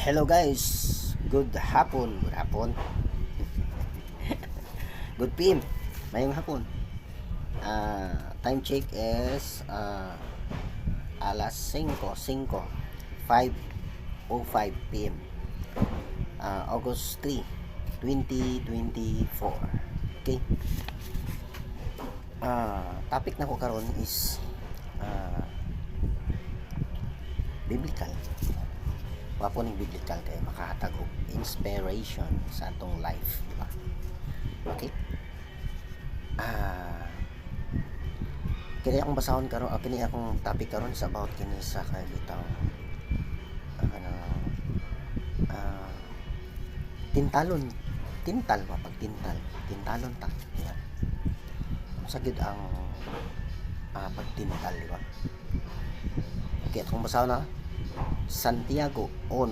Hello guys, good hapon, good PM, mayong hapon. Time check is alas 5:05 PM, August 3, 2024. Okay. Topic na ko karon is biblical. Wapo ning biblical kay makahatag og inspiration sa atong life, di ba? Okay? Kini akong basahon karon, kini akong topic karon sa about kini sa kay bitaw tintalon, tintalon ta. Yan. Sa gid ang pagtintal, di ba? Okay, akong basahon na Santiago 1